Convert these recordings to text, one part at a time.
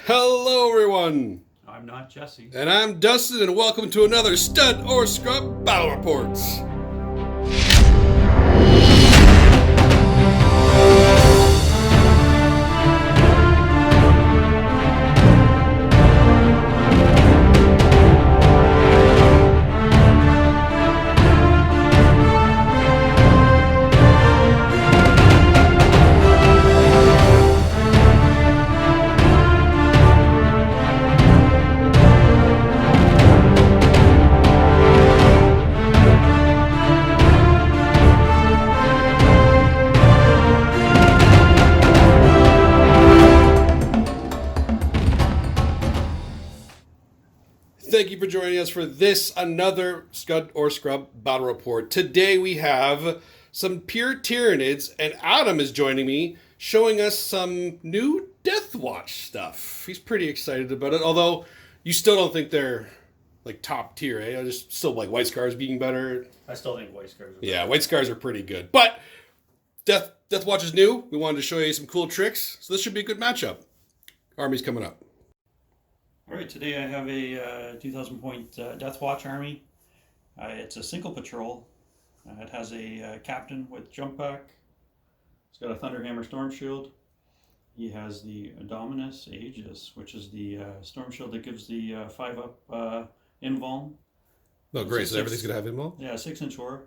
Hello, everyone, I'm not Jesse. and I'm Dustin, and welcome to another Stud or Scrub Battle Reports. Thank you for joining us for this, another Scud or Scrub Battle Report. Today we have some pure Tyranids, and Adam is joining me, showing us some new Deathwatch stuff. He's pretty excited about it, although you still don't think they're like top tier, eh? I just still like White Scars being better. I still think White Scars are Yeah, White Scars are pretty good. But Deathwatch is new. We wanted to show you some cool tricks, so this should be a good matchup. Army's coming up. Alright, today I have a 2,000 point Deathwatch army. It's a single patrol. It has a captain with jump pack. It's got a Thunderhammer Storm Shield. He has the Dominus Aegis, which is the Storm Shield that gives the 5-up invuln. Oh, great. So everything's going to have invuln? Yeah, 6-inch aura.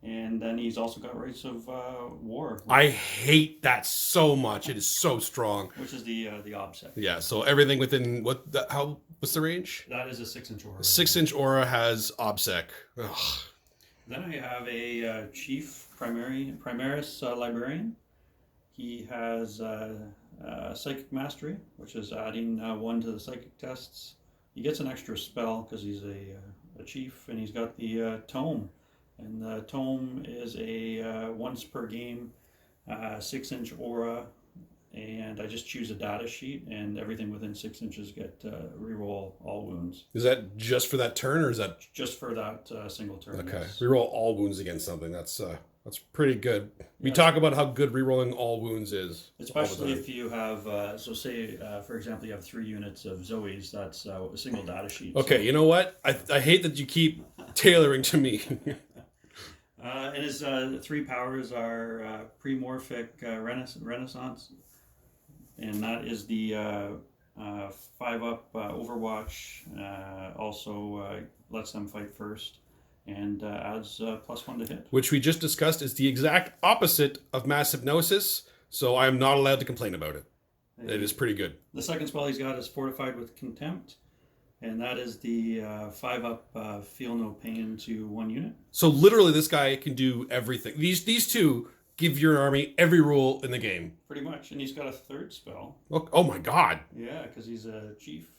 And then he's also got Rites of War. I hate that so much. It is so strong. Which is the obsec. Yeah, so everything within, what's the range? That is a 6-inch aura. 6-inch aura has obsec. Ugh. Then I have a Chief Primaris Librarian. He has Psychic Mastery, which is adding 1 to the Psychic tests. He gets an extra spell because he's a Chief, and he's got the Tome. And the Tome is a once per game 6-inch aura, and I just choose a data sheet, and everything within 6 inches get reroll all wounds. Is that just for that turn, or is that just for that single turn? Okay, yes. Reroll all wounds against something. That's pretty good. We talk about how good rerolling all wounds is, especially if you have so say for example you have 3 units of Zoes. That's a single data sheet. Okay, so. You know what? I hate that you keep tailoring to me. And his 3 powers are Premorphic Renaissance, and that is the 5-up Overwatch. Also lets them fight first, and adds +1 to hit. Which we just discussed is the exact opposite of Mass Hypnosis, so I am not allowed to complain about it. It is pretty good. The second spell he's got is Fortified with Contempt. And that is the 5-up Feel No Pain to 1 unit. So literally this guy can do everything. These two give your army every rule in the game. Pretty much. And he's got a 3rd spell. Oh my god. Yeah, because he's a Chief.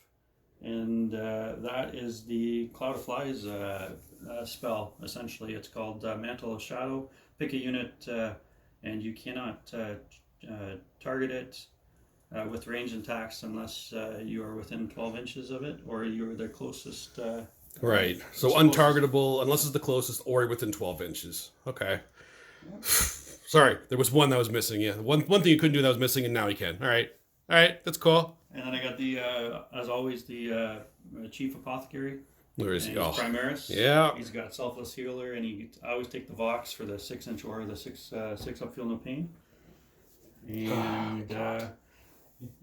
And that is the Cloud of Flies spell, essentially. It's called Mantle of Shadow. Pick a unit, and you cannot target it with range attacks unless you are within 12 inches of it, or you're the closest. Right. So untargetable unless it's the closest or within 12 inches. Okay. Yep. Sorry, there was one that was missing. Yeah, one thing you couldn't do that was missing, and now you can. All right, that's cool. And then I got the, as always, the Chief Apothecary. Where is he? Oh. Primaris. Yeah. He's got Selfless Healer, and I always take the Vox for the 6-inch aura, the 6-up Feel No Pain. And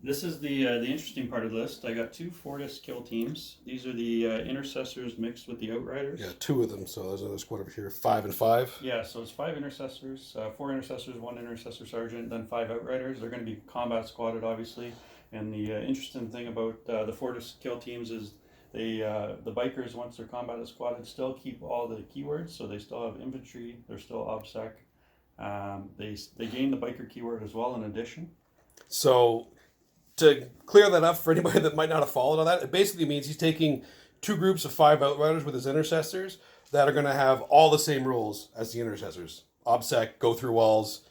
this is the interesting part of the list. I got 2 Fortis kill teams. These are the Intercessors mixed with the Outriders. Yeah, 2 of them. So there's another squad over here. 5 and 5. Yeah, so it's 5 Intercessors, 4 Intercessors, 1 Intercessor Sergeant, then 5 Outriders. They're going to be combat squatted, obviously. And the interesting thing about the Fortis kill teams is the Bikers, once they're combat squatted, still keep all the keywords. So they still have infantry. They're still obsec. They gain the Biker keyword as well in addition. So to clear that up for anybody that might not have followed on that, it basically means he's taking 2 groups of 5 Outriders with his Intercessors that are going to have all the same rules as the Intercessors. Obsec, go through walls,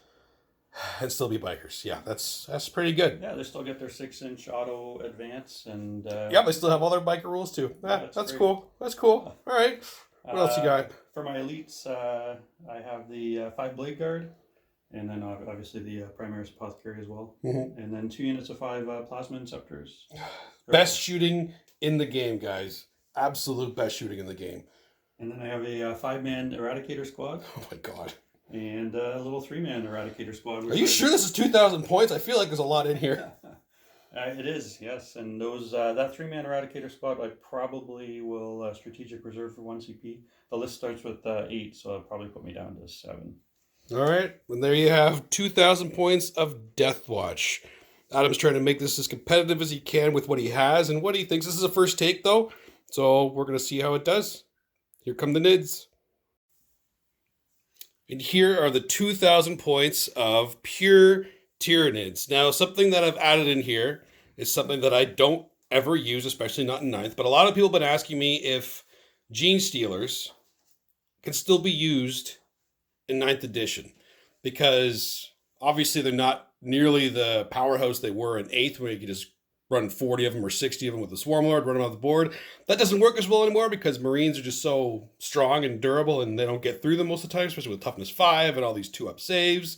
and still be Bikers. Yeah, that's pretty good. Yeah, they still get their 6-inch auto advance. And yeah, they still have all their Biker rules too. That's cool. That's cool. All right. What else you got? For my elites, I have the 5 Blade Guard. And then obviously the Primaris Apothecary as well. Mm-hmm. And then 2 units of 5 Plasma Inceptors. Best shooting in the game, guys. Absolute best shooting in the game. And then I have a 5-man Eradicator squad. Oh my god. And a little 3-man Eradicator squad. Are you sure this is 2,000 points? I feel like there's a lot in here. It is, yes. And those that 3-man Eradicator squad, I probably will strategic reserve for 1 CP. The list starts with 8, so it'll probably put me down to 7. All right. And there you have 2,000 points of Deathwatch. Adam's trying to make this as competitive as he can with what he has and what he thinks. This is a first take, though. So we're going to see how it does. Here come the NIDs. And here are the 2,000 points of pure Tyranids. Now, something that I've added in here is something that I don't ever use, especially not in 9th. But a lot of people have been asking me if Genestealers can still be used in 9th edition. Because obviously they're not nearly the powerhouse they were in 8th, where you could just run 40 of them or 60 of them with the Swarm Lord, run them off the board. That doesn't work as well anymore because Marines are just so strong and durable and they don't get through them most of the time, especially with Toughness 5 and all these 2-up saves.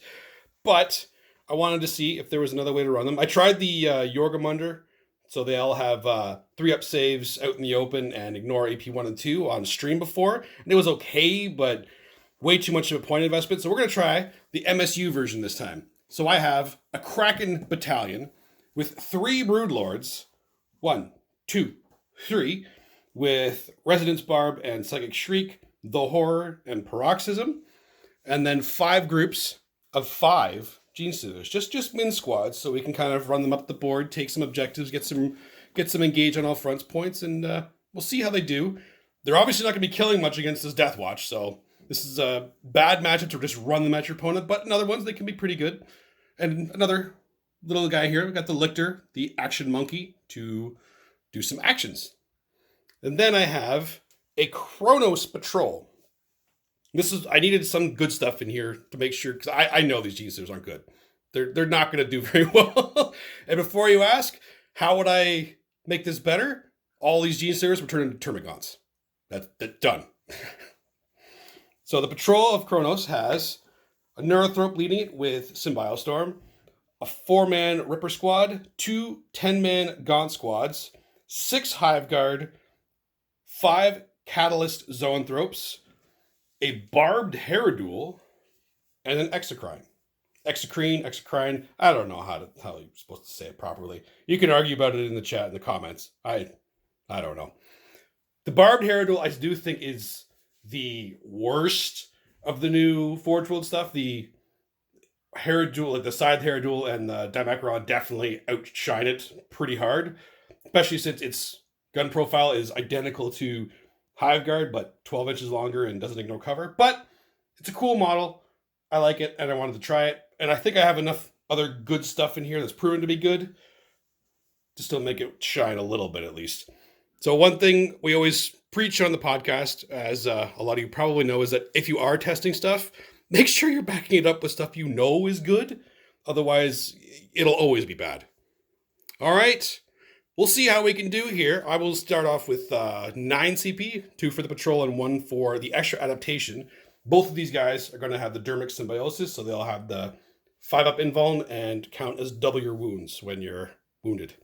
But I wanted to see if there was another way to run them. I tried the Jorgamunder, so they all have 3-up saves out in the open and ignore AP 1 and 2 on stream before. And it was okay, but way too much of a point investment. So we're going to try the MSU version this time. So I have a Kraken battalion with 3 Broodlords, 1, 2, 3, with Resonance Barb and Psychic Shriek, The Horror, and Paroxysm, and then 5 groups of 5 Genestealers, just min squads, so we can kind of run them up the board, take some objectives, get some engage on all fronts points, and we'll see how they do. They're obviously not going to be killing much against this Deathwatch, so this is a bad matchup to just run them at your opponent, but in other ones they can be pretty good. And another little guy here, we got the Lictor, the action monkey, to do some actions. And then I have a Kronos patrol. I needed some good stuff in here to make sure, because I know these Genestealers aren't good. They're not going to do very well. And before you ask, how would I make this better? All these Genestealers were turned into Termagants. That's done. So the patrol of Kronos has a Neurothrope leading it with Symbiostorm, a 4-man Ripper squad, 2 10-man Gaunt squads, 6 Hive Guard, 5 Catalyst Zoanthropes, a Barbed Herodule, and an Exocrine. Exocrine, I don't know how you're supposed to say it properly. You can argue about it in the chat, in the comments. I don't know. The Barbed Herodule, I do think, is the worst of the new Forge World stuff. The Herodule, like the Scythe Herodule and the Dimacron, definitely outshine it pretty hard, especially since its gun profile is identical to Hive Guard, but 12 inches longer and doesn't ignore cover. But it's a cool model. I like it, and I wanted to try it. And I think I have enough other good stuff in here that's proven to be good to still make it shine a little bit, at least. So one thing we always preach on the podcast, as a lot of you probably know, is that if you are testing stuff, make sure you're backing it up with stuff you know is good. Otherwise, it'll always be bad. All right. We'll see how we can do here. I will start off with 9 CP, 2 for the patrol and 1 for the extra adaptation. Both of these guys are going to have the Dermic Symbiosis, so they'll have the 5-up invuln and count as double your wounds when you're wounded.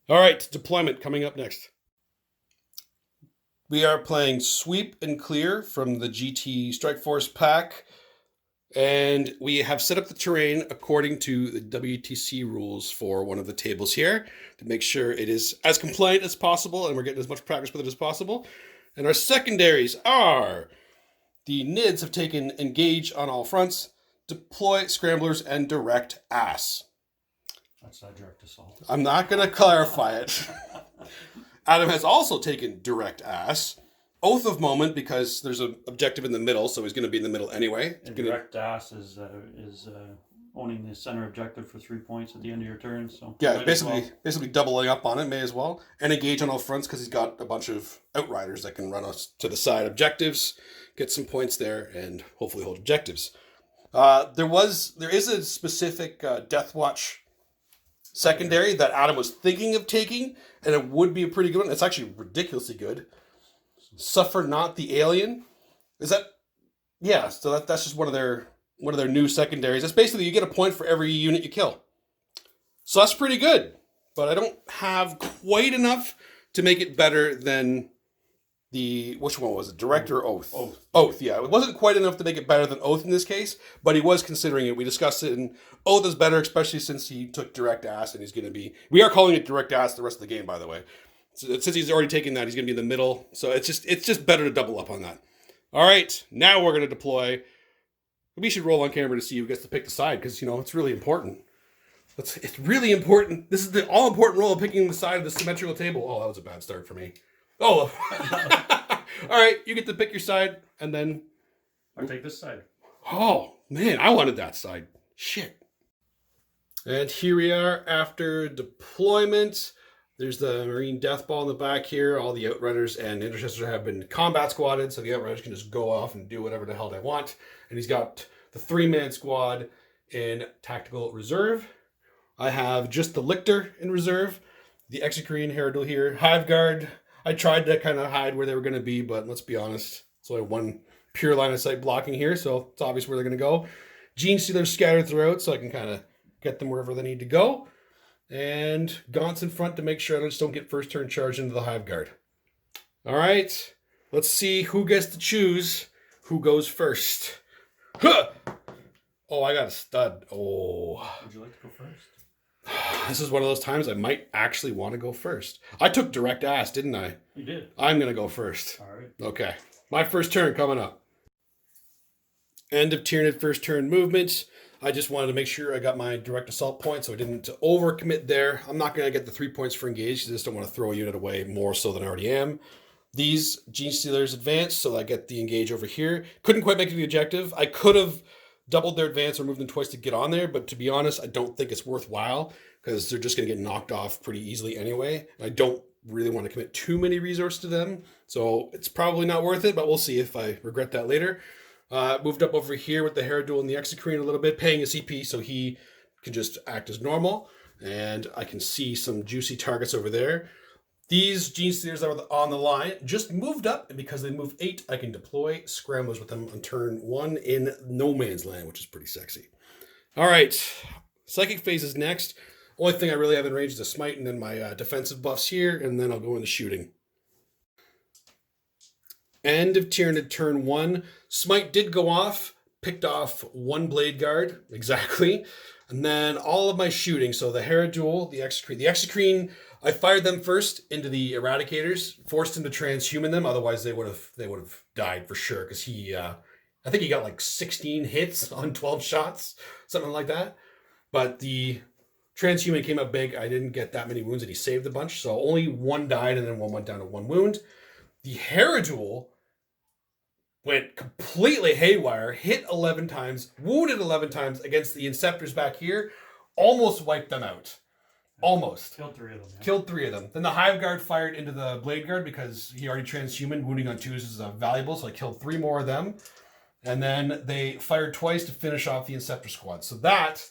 All right, deployment coming up next. We are playing Sweep and Clear from the GT Strike Force pack, and we have set up the terrain according to the WTC rules for one of the tables here to make sure it is as compliant as possible and we're getting as much practice with it as possible. And our secondaries are the NIDs have taken Engage on all fronts, Deploy Scramblers, and Direct Ass. That's not direct assault. I'm not going to clarify it. Adam has also taken Direct Ass, Oath of Moment, because there's an objective in the middle, so he's going to be in the middle anyway. And Direct Ass is owning the center objective for 3 points at the end of your turn. So yeah, basically doubling up on it, may as well. And Engage on all fronts because he's got a bunch of Outriders that can run us to the side objectives, get some points there, and hopefully hold objectives. There is a specific Deathwatch secondary that Adam was thinking of taking, and it would be a pretty good one. It's actually ridiculously good. Suffer Not the Alien. Is that... Yeah, so that's just one of their one of their new secondaries. It's basically you get a point for every unit you kill. So that's pretty good. But I don't have quite enough to make it better than which one was it? Direct or Oath? Oath, yeah. It wasn't quite enough to make it better than Oath in this case, but he was considering it. We discussed it, and Oath is better, especially since he took Direct Ass, and he's going to be... We are calling it Direct Ass the rest of the game, by the way. So since he's already taken that, he's going to be in the middle. So it's just better to double up on that. All right, now we're going to deploy. We should roll on camera to see who gets to pick the side, because, it's really important. It's really important. This is the all-important role of picking the side of the symmetrical table. Oh, that was a bad start for me. Oh. All right, you get to pick your side, and then... I'll take this side. Oh, man, I wanted that side. Shit. And here we are after deployment. There's the Marine Death Ball in the back here. All the Outrunners and Intercessors have been combat squadded, so the Outrunners can just go off and do whatever the hell they want. And he's got the 3-man squad in Tactical Reserve. I have just the Lictor in reserve, the Execrene Herodule here, Hive Guard. I tried to kind of hide where they were going to be, but let's be honest, it's only one pure line of sight blocking here, so it's obvious where they're going to go. Genestealers scattered throughout, so I can kind of get them wherever they need to go. And Gaunts in front to make sure I just don't get first turn charge into the Hive Guard. All right, let's see who gets to choose who goes first. Huh! Oh, I got a stud. Oh. Would you like to go first? This is one of those times I might actually want to go first. I took Direct Ass, didn't I? You did. I'm going to go first. All right. Okay. My first turn coming up. End of Tyranid first turn movement. I just wanted to make sure I got my direct assault point, so I didn't overcommit there. I'm not going to get the 3 points for engage, because I just don't want to throw a unit away more so than I already am. These Genestealers advance, so I get the engage over here. Couldn't quite make it the objective. I could have doubled their advance or moved them twice to get on there, but to be honest, I don't think it's worthwhile, because they're just going to get knocked off pretty easily anyway. I don't really want to commit too many resources to them, so it's probably not worth it, but we'll see if I regret that later. Moved up over here with the Herodule and the Execrene a little bit, paying a CP so he can just act as normal, and I can see some juicy targets over there. These Genestealers that are on the line just moved up, and because they move 8, I can deploy Scramblers with them on turn 1 in No Man's Land, which is pretty sexy. All right, Psychic Phase is next. Only thing I really have in range is a Smite, and then my defensive buffs here, and then I'll go into shooting. End of Tyranid turn 1. Smite did go off, picked off 1 Blade Guard, exactly, and then all of my shooting, so the Herodule, the Execrene, I fired them first into the Eradicators, forced him to transhuman them. Otherwise, they would have died for sure. Because I think he got like 16 hits on 12 shots, something like that. But the transhuman came up big. I didn't get that many wounds, and he saved a bunch. So only 1 died, and then 1 went down to 1 wound. The Herodule went completely haywire, hit 11 times, wounded 11 times against the Inceptors back here, almost wiped them out. Almost. Killed 3 of them. Yeah. Killed 3 of them. Then the Hive Guard fired into the Blade Guard because he already transhuman. Wounding on 2s is valuable, so I killed 3 more of them. And then they fired twice to finish off the Inceptor squad. So that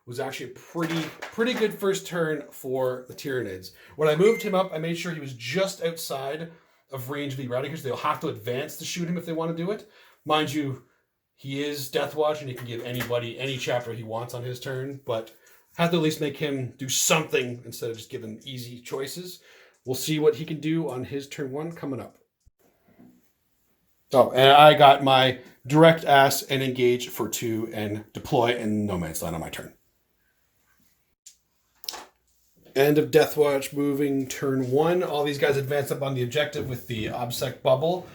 was actually a pretty good first turn for the Tyranids. When I moved him up, I made sure he was just outside of range of the Eradicators. They'll have to advance to shoot him if they want to do it. Mind you, he is Deathwatch, and he can give anybody any chapter he wants on his turn, but have to at least make him do something instead of just giving easy choices. We'll see what he can do on his turn 1 coming up. Oh, and I got my direct ass and engage for 2 and deploy in No Man's Land on my turn. End of Deathwatch moving turn 1. All these guys advance up on the objective with the OBSEC bubble.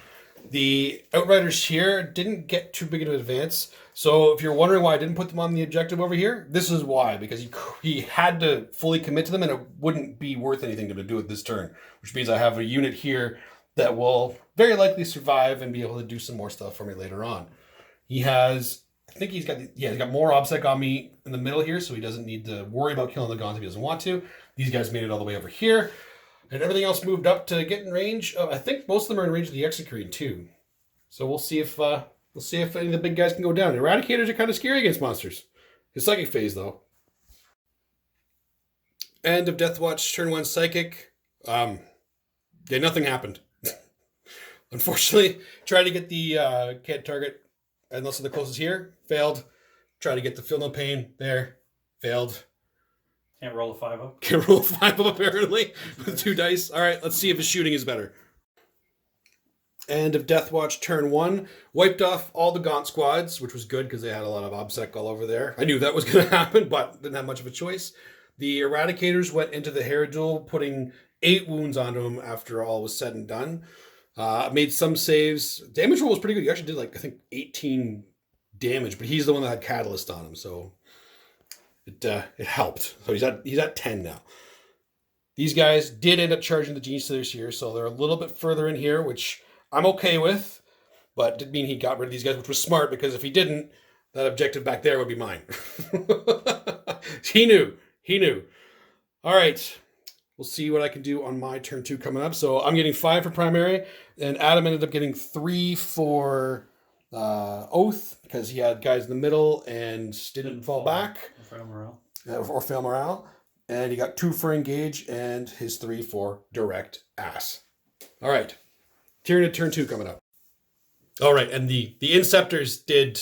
The Outriders here didn't get too big of an advance. So if you're wondering why I didn't put them on the objective over here, this is why. Because he had to fully commit to them, and it wouldn't be worth anything to do it this turn. Which means I have a unit here that will very likely survive and be able to do some more stuff for me later on. He has, I think he's got more OBSEC on me in the middle here, so he doesn't need to worry about killing the Gaunts if he doesn't want to. These guys made it all the way over here. And everything else moved up to get in range. I think most of them are in range of the Execrene too. So we'll see if any of the big guys can go down. Eradicators are kind of scary against monsters. His Psychic Phase though. End of Deathwatch, turn 1 Psychic. Nothing happened. Unfortunately, tried to get the can't target unless they're the closest here. Failed. Try to get the feel no pain there. Failed. Can't roll a 5 up. Can't roll a 5 up apparently with 2 dice. All right, let's see if his shooting is better. End of Deathwatch turn 1. Wiped off all the Gaunt squads, which was good because they had a lot of OBSEC all over there. I knew that was going to happen, but didn't have much of a choice. The Eradicators went into the Herodule, putting 8 wounds onto him after all was said and done. Made some saves. Damage roll was pretty good. He actually did, like, I think 18 damage, but he's the one that had Catalyst on him, so it helped. So he's at 10 now. These guys did end up charging the Genestealers here, so they're a little bit further in here, which I'm okay with, but didn't mean he got rid of these guys, which was smart, because if he didn't, that objective back there would be mine. He knew. All right. We'll see what I can do on my turn 2 coming up. So I'm getting 5 for primary, and Adam ended up getting 3 for Oath, because he had guys in the middle and didn't fall back. Or fail morale. Or fail morale. And he got 2 for engage and his 3 for direct ass. All right. Tyranid turn 2 coming up. All right, and the Inceptors did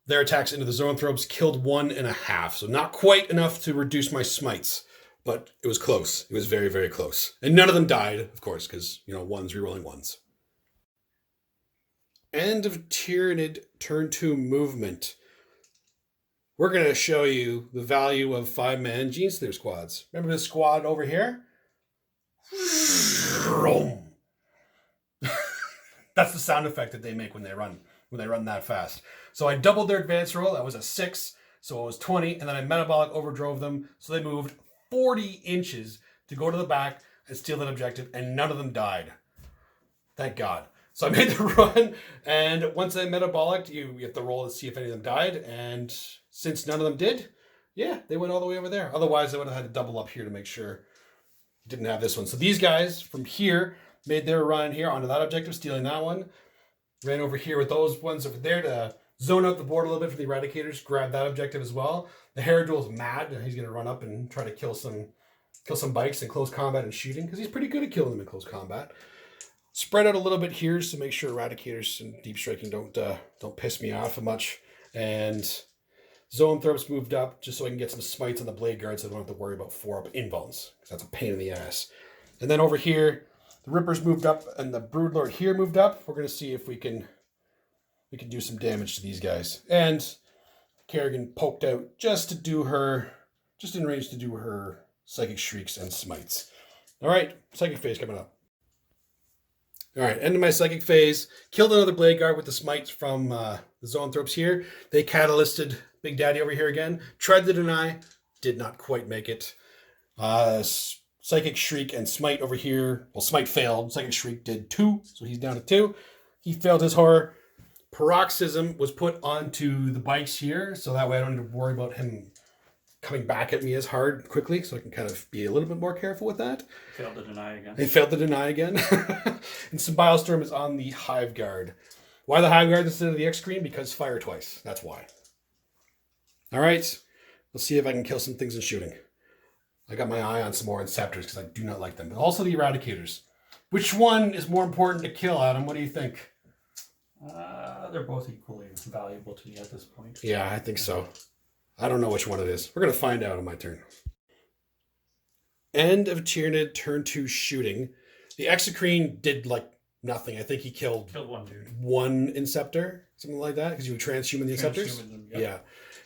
their attacks into the Zoanthropes, killed 1.5, so not quite enough to reduce my smites, but it was close. It was very, very close. And none of them died, of course, because, ones rerolling ones. End of Tyranid turn 2 movement. We're going to show you the value of 5-man Genestealer squads. Remember this squad over here? That's the sound effect that they make when they run that fast. So I doubled their advance roll. That was a 6, so it was 20, and then I metabolic overdrove them, so they moved 40 inches to go to the back and steal that objective, and none of them died. Thank God. So I made the run, and once I metabolic, you have to roll to see if any of them died, and since none of them did, yeah, they went all the way over there. Otherwise, I would have had to double up here to make sure you didn't have this one. So these guys from here made their run here onto that objective, stealing that one. Ran over here with those ones over there to zone out the board a little bit for the Eradicators. Grab that objective as well. The Herodule is mad, and he's going to run up and try to kill some bikes in close combat and shooting, because he's pretty good at killing them in close combat. Spread out a little bit here to make sure Eradicators and Deep Striking don't piss me off much. And Zoanthropes moved up just so I can get some smites on the Blade Guards, so I don't have to worry about 4-up invuls, because that's a pain in the ass. And then over here, the Rippers moved up, and the Broodlord here moved up. We're going to see if we can do some damage to these guys. And Kerrigan poked out just in range to do her Psychic Shrieks and Smites. All right, Psychic Phase coming up. All right, end of my Psychic Phase. Killed another Blade Guard with the Smites from the Zoanthropes here. They catalysted Big Daddy over here again. Tried to deny, did not quite make it. Psychic Shriek and Smite over here. Well, Smite failed. Psychic Shriek did 2, so he's down to 2. He failed his horror. Paroxysm was put onto the bikes here, so that way I don't need to worry about him coming back at me as hard quickly, so I can kind of be a little bit more careful with that. Failed to deny again. They failed to deny again. And Symbile Storm is on the Hive Guard. Why the Hive Guard instead of the X-Screen? Because fire twice. That's why. All right. Let's see if I can kill some things in shooting. I got my eye on some more Inceptors because I do not like them. But also the Eradicators. Which one is more important to kill, Adam? What do you think? They're both equally valuable to me at this point. Yeah, I think so. I don't know which one it is. We're going to find out on my turn. End of Tyranid turn 2 shooting. The Exocrine did like nothing. I think he killed one dude. One Inceptor, something like that, because you would transhuman the Inceptors. Them, yep. Yeah.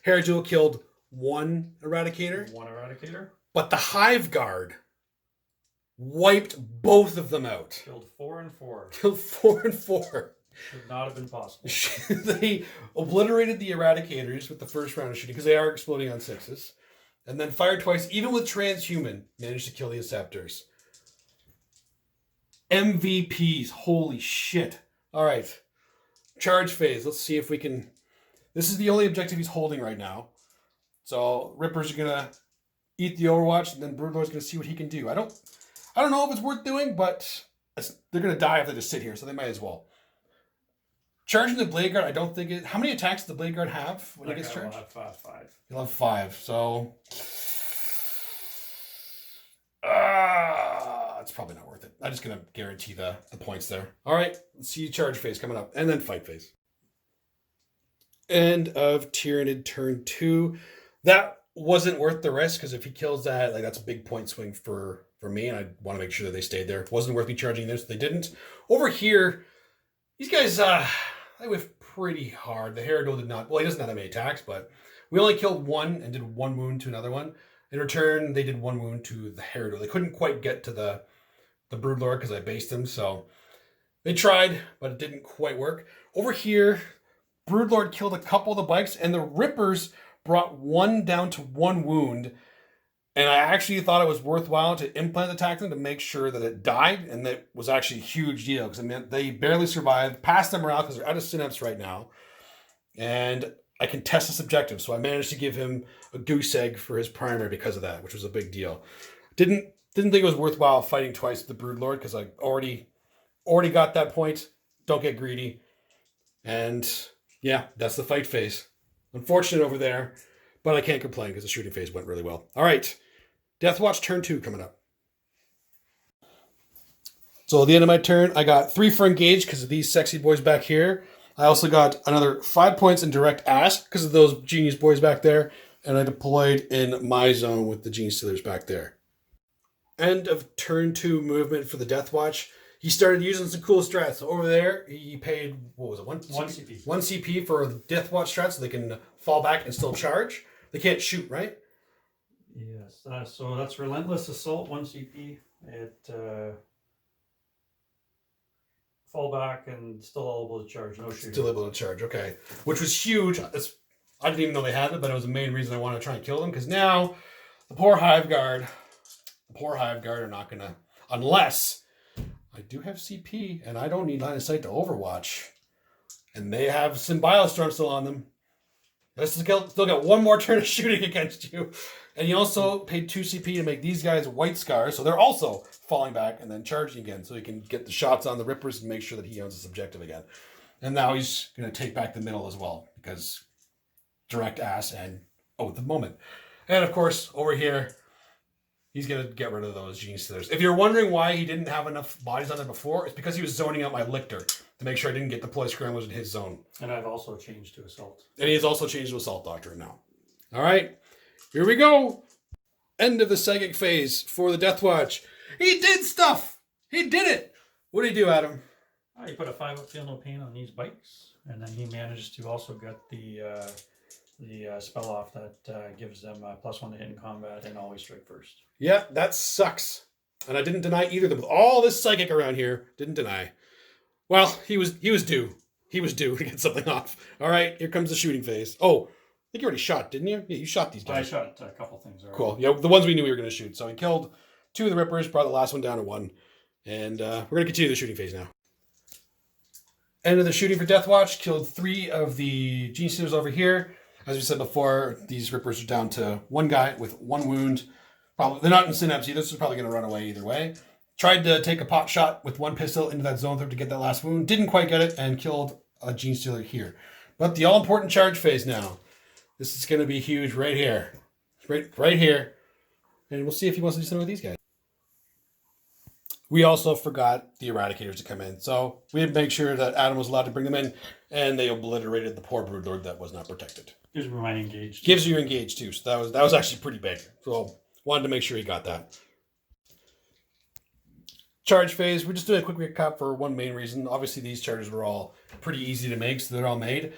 Herodule killed 1 Eradicator. 1 Eradicator. But the Hive Guard wiped both of them out. Killed 4 and 4. Killed 4 and 4. Should not have been possible. They obliterated the Eradicators with the first round of shooting because they are exploding on 6s. And then fired twice, even with transhuman, managed to kill the Inceptors. MVPs. Holy shit. All right. Charge phase. Let's see if we can... This is the only objective he's holding right now. So Rippers are going to eat the Overwatch, and then Broodlord's going to see what he can do. I don't know if it's worth doing, but they're going to die if they just sit here, so they might as well. Charging the Blade Guard, I don't think it... How many attacks does the Blade Guard have when he gets charged? He'll have 5. He'll have 5, so... it's probably not worth it. I'm just going to guarantee the points there. All right, let's see charge phase coming up, and then fight phase. End of Tyranid turn 2. That wasn't worth the risk, because if he kills that, like, that's a big point swing for me, and I want to make sure that they stayed there. It wasn't worth me charging this. They didn't. Over here, these guys, they whiffed pretty hard. The Herodol did not. Well, he doesn't have that many attacks, but we only killed one and did 1 wound to another one. In return, they did 1 wound to the Herodol. They couldn't quite get to the Broodlord because I based them, so they tried, but it didn't quite work. Over here, Broodlord killed a couple of the bikes, and the Rippers brought one down to 1 wound. And I actually thought it was worthwhile to implant the tactic to make sure that it died, and that was actually a huge deal, because it meant they barely survived, passed them around because they're out of synapse right now. And I can test this objective, so I managed to give him a goose egg for his primary because of that, which was a big deal. Didn't think it was worthwhile fighting twice with the Broodlord, because I already got that point. Don't get greedy. And yeah, that's the fight phase. Unfortunate over there, but I can't complain because the shooting phase went really well. All right, Deathwatch turn 2 coming up. So at the end of my turn, I got 3 for engage because of these sexy boys back here. I also got another 5 points in direct ask because of those genius boys back there. And I deployed in my zone with the Genestealers back there. End of turn 2 movement for the Deathwatch. He started using some cool strats. So over there, he paid, what was it, 1 CP? 1 CP for the Deathwatch strat so they can fall back and still charge. They can't shoot, right? Yes. So that's Relentless Assault, 1 CP. It fall back and still able to charge, no shooting. Still able to charge, okay. Which was huge. I didn't even know they had it, but it was the main reason I wanted to try and kill them, because now the poor Hive Guard are not going to, unless I do have CP and I don't need line of sight to Overwatch, and they have Symbiote Storm still on them. I still got 1 more turn of shooting against you. And he also paid 2 CP to make these guys White Scars, so they're also falling back and then charging again, so he can get the shots on the Rippers and make sure that he owns his objective again. And now he's going to take back the middle as well, because direct ass and the moment. And of course, over here, he's going to get rid of those Genestealers. If you're wondering why he didn't have enough bodies on there before, it's because he was zoning out my Lictor to make sure I didn't get deploy scramblers in his zone. And I've also changed to Assault. And he has also changed to Assault Doctrine now. All right, here we go. End of the psychic phase for the Deathwatch. He did stuff. He did it. What did he do, Adam? He put a 5-up Feel No Pain on these bikes, and then he managed to also get the spell off that gives them +1 to hit in combat and always strike first. Yeah, that sucks. And I didn't deny either of them. With all this psychic around here, didn't deny. Well, he was due. He was due to get something off. All right, here comes the shooting phase. Oh, I think you already shot, didn't you? Yeah, you shot these guys. I shot a couple things already. Cool. Yeah, the ones we knew we were going to shoot. So he killed 2 of the Rippers, brought the last one down to 1. And we're going to continue the shooting phase now. End of the shooting for Deathwatch. Killed 3 of the Genestealers over here. As we said before, these Rippers are down to 1 guy with 1 wound. Probably they're not in synapse either, so they're probably going to run away either way. Tried to take a pot shot with 1 pistol into that zone to get that last wound. Didn't quite get it and killed a Genestealer here. But the all-important charge phase now. This is going to be huge right here. Right here. And we'll see if he wants to do something with these guys. We also forgot the Eradicators to come in. So we had to make sure that Adam was allowed to bring them in. And they obliterated the poor Broodlord that was not protected. Gives me my engaged. Gives you engaged too. So that was actually pretty big. So wanted to make sure he got that. Charge phase. We're just doing a quick recap for one main reason. Obviously, these charges were all pretty easy to make, so they're all made.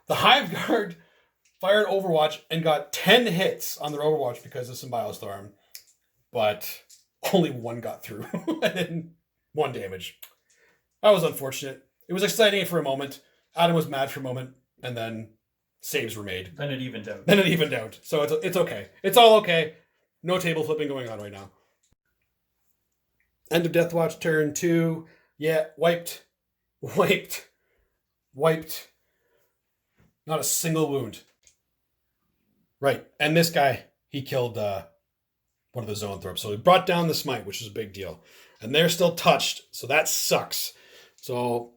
The Hive Guard fired Overwatch and got 10 hits on their Overwatch because of Symbiote Storm, but only 1 got through and then 1 damage. That was unfortunate. It was exciting for a moment. Adam was mad for a moment, and then saves were made. Then it evened out. So it's okay. It's all okay. No table flipping going on right now. End of Deathwatch turn 2. Yeah, wiped. Not a single wound. Right. And this guy, he killed one of the zone throps. So he brought down the smite, which is a big deal. And they're still touched, so that sucks. So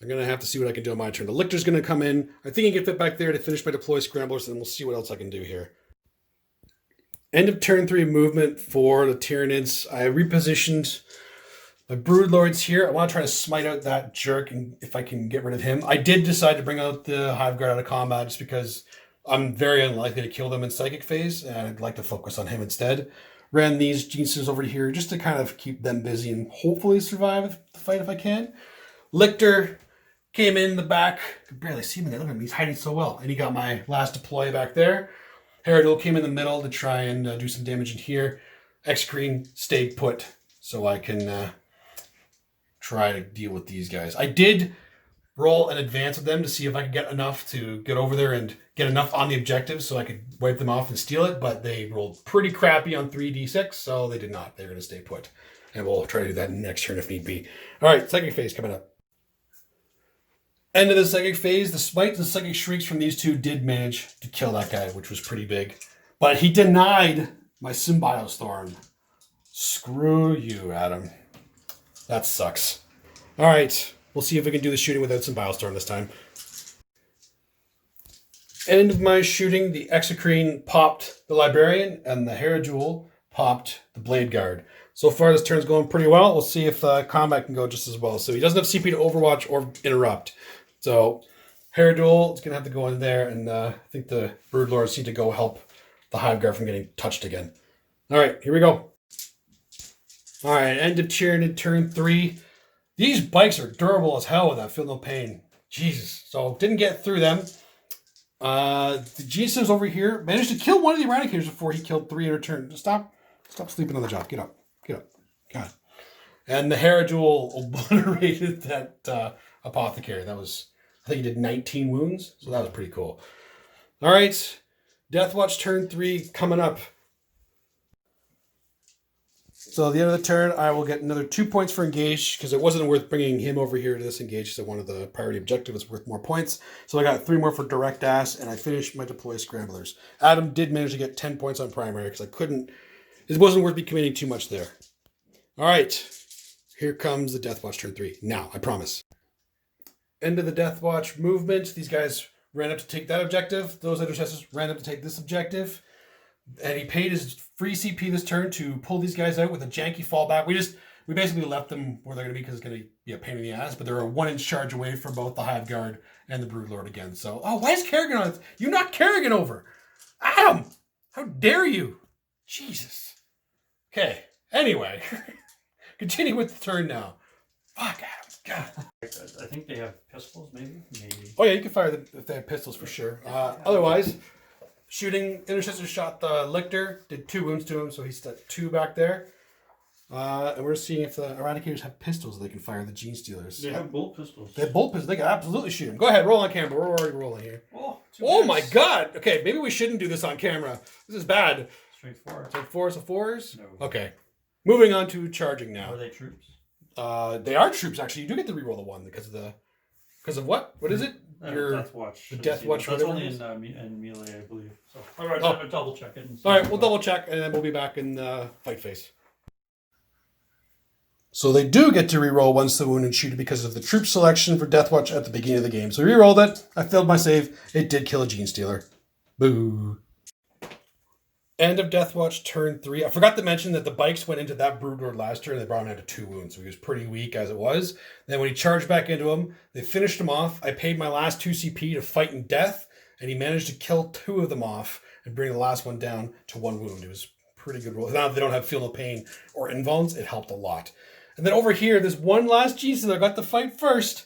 I'm going to have to see what I can do on my turn. The Lictor's going to come in. I think he can fit back there to finish my deploy scramblers, and we'll see what else I can do here. End of turn 3 movement for the Tyranids. I repositioned My Broodlord's here. I want to try to smite out that jerk, and if I can get rid of him. I did decide to bring out the Hive Guard out of combat just because I'm very unlikely to kill them in Psychic phase, and I'd like to focus on him instead. Ran these Genestealers over here just to kind of keep them busy and hopefully survive the fight if I can. Lictor came in the back. I could barely see him. Look at him. He's hiding so well. And he got my last deploy back there. Herodul came in the middle to try and do some damage in here. X-Green stayed put so I can try to deal with these guys. I did roll an advance with them to see if I could get enough to get over there and get enough on the objective so I could wipe them off and steal it, but they rolled pretty crappy on 3d6, so they did not. They're going to stay put. And we'll try to do that next turn if need be. All right, Psychic phase coming up. End of the Psychic phase. The Smites and Psychic Shrieks from these two did manage to kill that guy, which was pretty big. But he denied my Symbio's Thorn. Screw you, Adam. That sucks. All right, we'll see if we can do the shooting without Symbio's Thorn this time. End of my shooting, the Exocrine popped the Librarian, and the Herodul popped the Blade Guard. So far, this turn's going pretty well. We'll see if combat can go just as well. So he doesn't have CP to Overwatch or Interrupt. So Herodul is going to have to go in there, and I think the Broodlords need to go help the Hive Guard from getting touched again. All right, here we go. All right, end of Tyranid, turn 3. These bikes are durable as hell with that Feel No Pain. Jesus. So didn't get through them. The Genestealers over here managed to kill one of the Eradicators before he killed 3 in return. Stop sleeping on the job. Get up. God. And the Herodul obliterated that Apothecary. That was, I think he did 19 wounds, so that was pretty cool. All right, Deathwatch turn 3 coming up. So at the end of the turn, I will get another 2 points for engage because it wasn't worth bringing him over here to disengage because I wanted the priority objective was worth more points. So I got 3 more for direct ass, and I finished my deploy scramblers. Adam did manage to get 10 points on primary because it wasn't worth me committing too much there. All right, here comes the Deathwatch turn 3. Now, I promise. End of the Deathwatch movement. These guys ran up to take that objective. Those intercessors ran up to take this objective. And he paid his free CP this turn to pull these guys out with a janky fallback. We basically left them where they're going to be because it's going to be a pain in the ass. But they're a 1-inch charge away from both the Hive Guard and the Broodlord again. So, why is Kerrigan on it? You knocked Kerrigan over. Adam, how dare you? Jesus. Okay, anyway. Continue with the turn now. Fuck, Adam. God. I think they have pistols, maybe? Oh, yeah, you can fire them if they have pistols for sure. Otherwise, shooting, Intercessor shot the Lictor, did 2 wounds to him, so he's at 2 back there. And we're seeing if the Eradicators have pistols that they can fire the Genestealers. They have bolt pistols. They have bolt pistols. They can absolutely shoot them. Go ahead, roll on camera. We're already rolling here. Oh my God. Okay, maybe we shouldn't do this on camera. This is bad. Straight 4. Take 4s of 4s? No. Okay. Moving on to charging now. Are they troops? They are troops, actually. You do get to reroll the 1 because of what? What is it? Deathwatch. The Deathwatch. That's only in melee, I believe. So I'll double check it. All right, we'll double check, and then we'll be back in fight phase. So they do get to reroll once the wound and shoot it because of the troop selection for Deathwatch at the beginning of the game. So we rerolled it. I failed my save. It did kill a Genestealer. Boo. End of Deathwatch turn 3. I forgot to mention that the bikes went into that Broodlord last turn. They brought him down to 2 wounds, so he was pretty weak as it was. Then when he charged back into him, they finished him off. I paid my last 2 CP to fight in death, and he managed to kill 2 of them off and bring the last one down to 1 wound. It was a pretty good roll. Now that they don't have Feel No Pain or Invulns, it helped a lot. And then over here, this one last Genestealer got to fight first,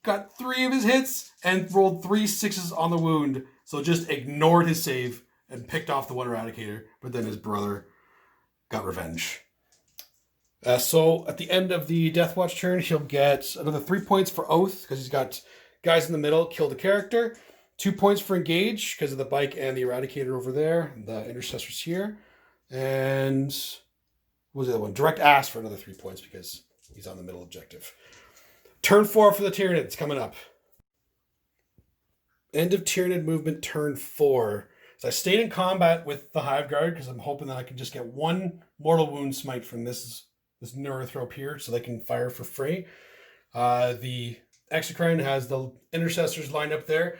got 3 of his hits, and rolled 3 6s on the wound, so just ignored his save and picked off the 1 Eradicator, but then his brother got revenge. So at the end of the Deathwatch turn, he'll get another 3 points for Oath, because he's got guys in the middle, killed a character. 2 points for Engage, because of the bike and the Eradicator over there, the Intercessors here. And what was the other one? Direct Ass for another 3 points, because he's on the middle objective. Turn 4 for the Tyranids coming up. End of Tyranid movement, turn 4. So I stayed in combat with the Hive Guard because I'm hoping that I can just get 1 mortal wound smite from this Neurothrope here so they can fire for free. The Exocrine has the Intercessors lined up there,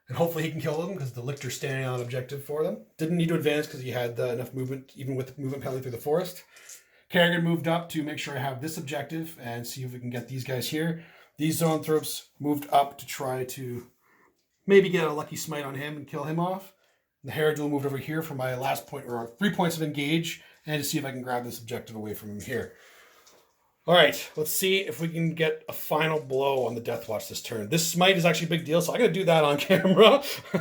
and hopefully he can kill them because the Lictor's standing on objective for them. Didn't need to advance because he had enough movement, even with the movement penalty through the forest. Kerrigan moved up to make sure I have this objective and see if we can get these guys here. These Zoanthropes moved up to try to maybe get a lucky smite on him and kill him off. The Herodule moved over here for my last point, or 3 points of engage, and to see if I can grab this objective away from him here. All right, let's see if we can get a final blow on the Deathwatch this turn. This smite is actually a big deal, so I got to do that on camera. You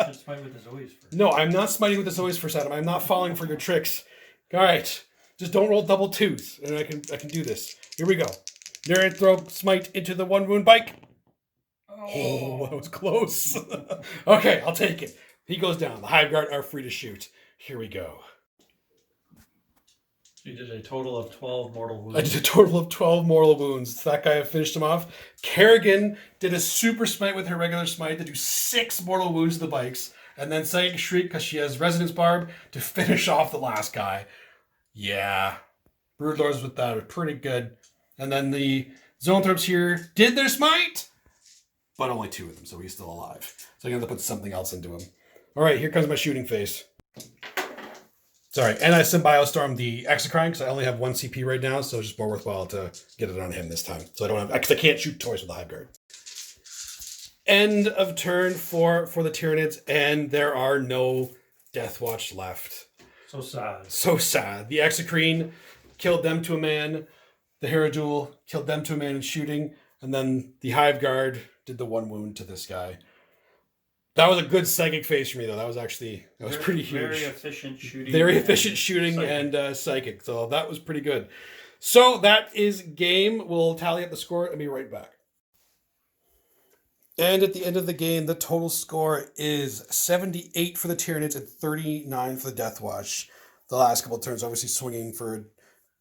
should smite with the Zoes first. No, I'm not smiting with the Zoes first, Adam. I'm not falling for your tricks. All right, just don't roll double twos, and I can do this. Here we go. Neranthrope smite into the 1 wound bike. Oh, that was close. Okay, I'll take it. He goes down. The Hive Guard are free to shoot. Here we go. You did a total of 12 mortal wounds. I did a total of 12 mortal wounds. That guy finished him off. Kerrigan did a super smite with her regular smite to do 6 mortal wounds to the bikes. And then Psychic Shriek, because she has Resonance Barb, to finish off the last guy. Yeah. Broodlords with that are pretty good. And then the Zoanthropes here did their smite, but only 2 of them, so he's still alive. So I'm going to put something else into him. All right, here comes my shooting phase. Sorry, and I Symbiostorm the Exocrine because I only have 1 CP right now, so it's just more worthwhile to get it on him this time. So I don't have, because I can't shoot twice with the Hive Guard. End of turn for the Tyranids, and there are no Deathwatch left. So sad. So sad. The Exocrine killed them to a man. The Herodule killed them to a man in shooting, and then the Hive Guard did the 1 wound to this guy. That was a good psychic phase for me, though. That was pretty huge. Very efficient shooting. Very efficient shooting psychic. And psychic. So that was pretty good. So that is game. We'll tally up the score and be right back. And at the end of the game, the total score is 78 for the Tyranids and 39 for the Deathwatch. The last couple of turns, obviously swinging for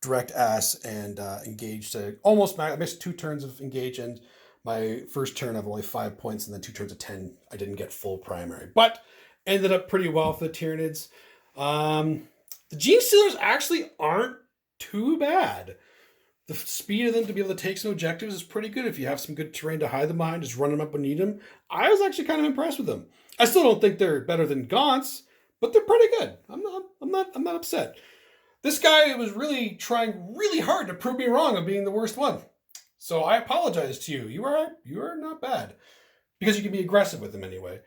direct ass and engage to almost max. I missed 2 turns of engage, and my first turn of only 5 points, and then 2 turns of 10. I didn't get full primary, but ended up pretty well for the Tyranids. The Genestealers actually aren't too bad. The speed of them to be able to take some objectives is pretty good. If you have some good terrain to hide them behind, just run them up when you need them. I was actually kind of impressed with them. I still don't think they're better than Gaunts, but they're pretty good. I'm not upset. This guy was really trying really hard to prove me wrong of being the worst one. So I apologize to you. You are not bad. Because you can be aggressive with them anyway.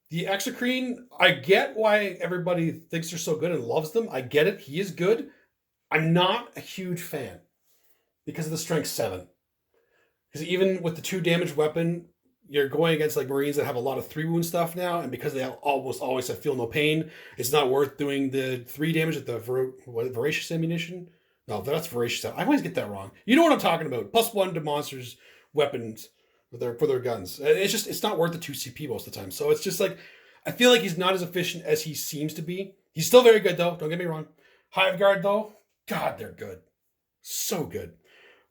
The Exocrine, I get why everybody thinks they're so good and loves them. I get it. He is good. I'm not a huge fan because of the strength 7. Because even with the 2 damage weapon, you're going against like Marines that have a lot of 3 wound stuff now, and because they almost always have feel no pain, it's not worth doing the 3 damage with the voracious ammunition. No, that's voracious. I always get that wrong. You know what I'm talking about. +1 to monsters' weapons for their guns. It's not worth the 2 CP most of the time. So it's just like, I feel like he's not as efficient as he seems to be. He's still very good though. Don't get me wrong. Hive Guard though, God, they're good. So good.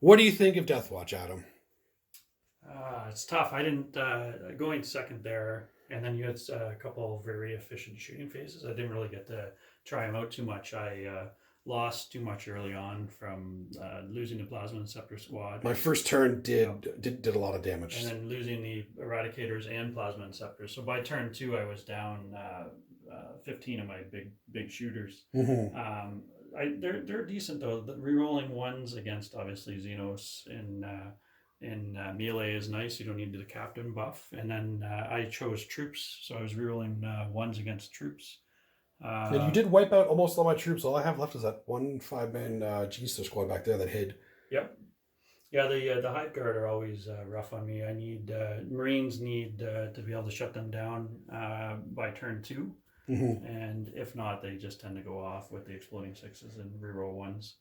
What do you think of Deathwatch, Adam? It's tough. I didn't going second there, and then you had a couple of very efficient shooting phases. I didn't really get to try them out too much. I lost too much early on from losing the Plasma Inceptor squad. My first turn did a lot of damage, and then losing the Eradicators and Plasma Inceptors. So by turn 2, I was down 15 of my big shooters. Mm-hmm. They're decent though. The rerolling 1s against obviously Xenos in melee is nice. You don't need the captain buff. And then I chose troops, so I was rerolling 1s against troops. And you did wipe out almost all my troops. All I have left is that 1 5-man Genestealer squad back there that hid. Yep. Yeah, the Hive Guard are always rough on me. I need Marines need to be able to shut them down by turn 2. Mm-hmm. And if not, they just tend to go off with the exploding 6s and reroll 1s,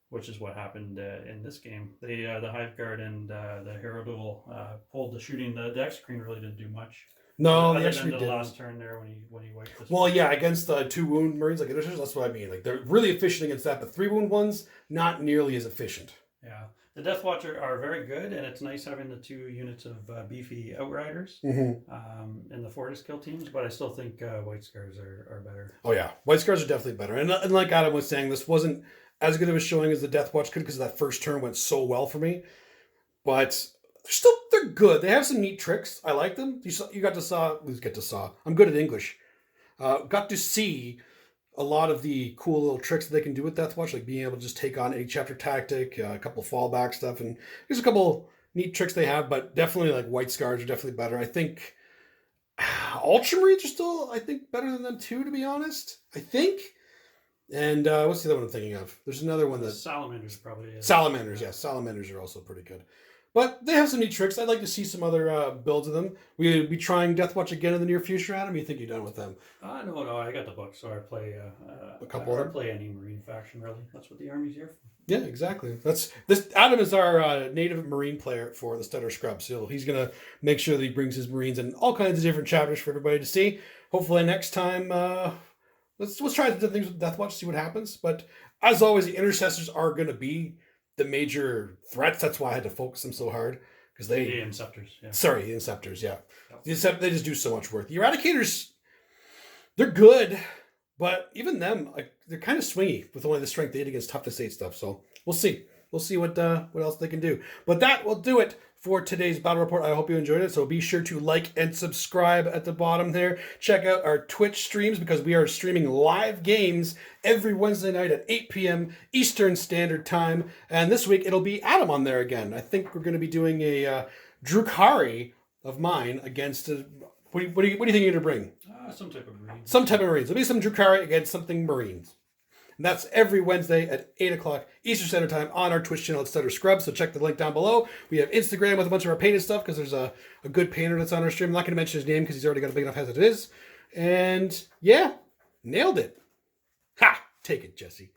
which is what happened in this game. The Hive Guard and the Herodule pulled the shooting. The Exocrine really didn't do much. No, other they actually than the didn't. last turn there when he wiped this. Well, yeah, against 2 wound Marines, like that's what I mean. Like they're really efficient against that, but 3 wound ones not nearly as efficient. Yeah, the Deathwatch are very good, and it's nice having the 2 units of beefy Outriders in the Fortis kill teams. But I still think White Scars are better. Oh yeah, White Scars are definitely better. And like Adam was saying, this wasn't as good of a showing as the Deathwatch could because that first turn went so well for me. But they're good. They have some neat tricks. I like them. I'm good at English. Got to see a lot of the cool little tricks that they can do with Deathwatch, like being able to just take on any chapter tactic, a couple fallback stuff, and there's a couple neat tricks they have, but definitely like White Scars are definitely better. I think Ultramarines are still, I think, better than them too, to be honest. I think. And what's the other one I'm thinking of? There's another one that... Salamanders probably is. Salamanders, yes. Salamanders are also pretty good. But they have some neat tricks. I'd like to see some other builds of them. We'll be trying Deathwatch again in the near future, Adam. You think you're done with them? No, I got the book, so I play a couple of them. I play any Marine faction, really. That's what the Army's here for. Yeah, exactly. Adam is our native Marine player for the Stutter Scrub, so he's going to make sure that he brings his Marines in all kinds of different chapters for everybody to see. Hopefully next time... Let's try the things with Deathwatch, see what happens. But as always, the intercessors are going to be the major threats. That's why I had to focus them so hard. Because The Inceptors, yeah. Sorry, the Inceptors, yeah. Yep. They just do so much work. The Eradicators, they're good. But even them, like, they're kind of swingy with only the strength 8 against toughness 8 stuff. So we'll see. We'll see what else they can do. But that will do it for today's battle report. I hope you enjoyed it. So be sure to like and subscribe at the bottom there. Check out our Twitch streams because we are streaming live games every Wednesday night at 8 p.m. Eastern Standard Time. And this week it'll be Adam on there again. I think we're going to be doing a Drukhari of mine against... What do you think you're going to bring? Some type of Marine. Some type of Marines. There'll be some Drukhari against something Marines. And that's every Wednesday at 8 o'clock Eastern Standard Time on our Twitch channel at Stutter Scrub. So check the link down below. We have Instagram with a bunch of our painted stuff because there's a good painter that's on our stream. I'm not going to mention his name because he's already got a big enough as it is. And yeah, nailed it. Ha! Take it, Jesse.